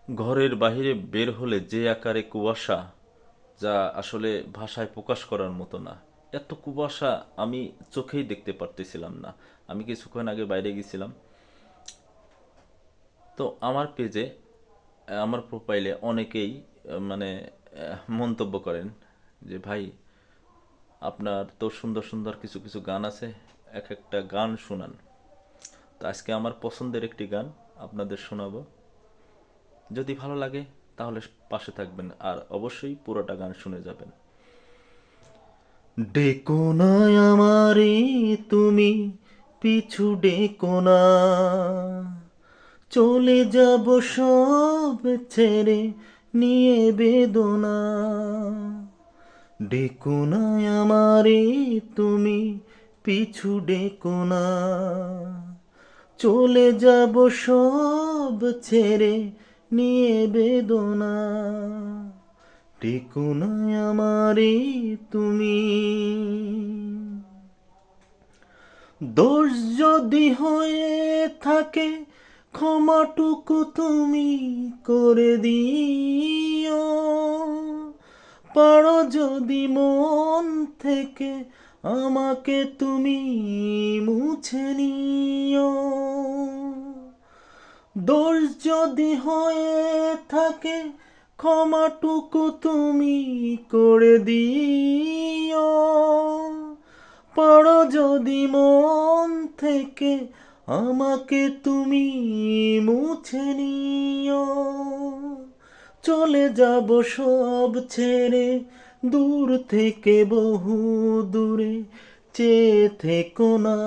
ঘরের বাহিরে বের হলে যে আকারে কুয়াশা, যা আসলে ভাষায় প্রকাশ করার মতো না। এত কুয়াশা আমি চোখেই দেখতে পারতেছিলাম না। আমি কিছুক্ষণ আগে বাইরে গেছিলাম, তো আমার পেজে, আমার প্রোফাইলে অনেকেই মানে মন্তব্য করেন যে ভাই, আপনার তো সুন্দর সুন্দর কিছু কিছু গান আছে, এক একটা গান শোনান। তো আজকে আমার পছন্দের একটি গান আপনাদের শোনাবো। যদি ভালো লাগে তাহলে পাশে থাকবেন, আর অবশ্যই পুরোটা গান শুনে যাবেন। ডেকো না আমারে তুমি, পিছু ডেকো না, চলে যাব সব ছেড়ে নিয়ে বেদনা। ডেকো না আমারে তুমি, পিছু ডেকো না, চলে যাব সব ছেড়ে নিয়ে বেদনা। ডেকো না আমারে তুমি। দোষ যদি হয়ে থাকে ক্ষমাটুকু তুমি করে দিও, পারো যদি মন থেকে আমাকে তুমি মুছে নিও। দোষ যদি হয়ে থাকে ক্ষমাটুকু তুমি করে দিও, পারো যদি মন থেকে আমাকে তুমি মুছে নিও। চলে যাব সব ছেড়ে দূর থেকে বহু দূরে, চেয়ে থেকো না।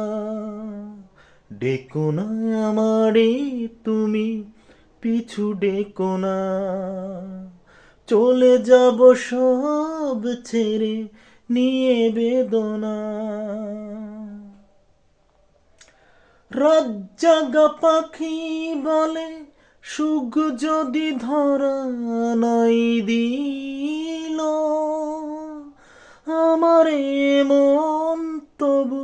ডেকো না আমারে তুমি, পিছু ডেকো না, চলে যাব সব ছেড়ে নিয়ে বেদনা। রাত জাগা পাখি বলে সুখ যদি ধরা নাই দিল, আমারে মন তবু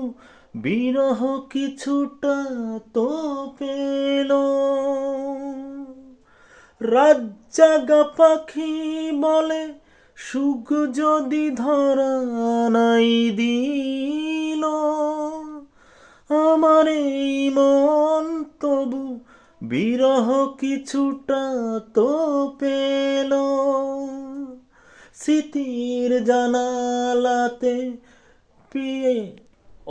বিরহ কিছুটা তো পেল। রাত জাগা পাখি বলে সুখ যদি ধরা নাই দিল, আমার এই মন তবু বিরহ কিছুটা তো পেল। স্মৃতির জানালাতে পিয়ে,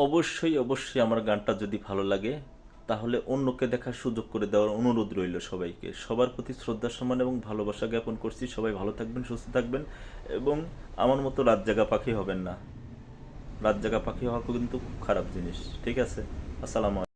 অবশ্যই অবশ্যই আমার গানটা যদি ভালো লাগে তাহলে অন্যকে দেখার সুযোগ করে দেওয়ার অনুরোধ রইল সবাইকে। সবার প্রতি শ্রদ্ধা সম্মান এবং ভালোবাসা জ্ঞাপন করছি। সবাই ভালো থাকবেন, সুস্থ থাকবেন, এবং আমার মতো রাত জাগা পাখি হবেন না। রাত জাগা পাখি হওয়া কিন্তু খুব খারাপ জিনিস। ঠিক আছে, আসসালামু আলাইকুম।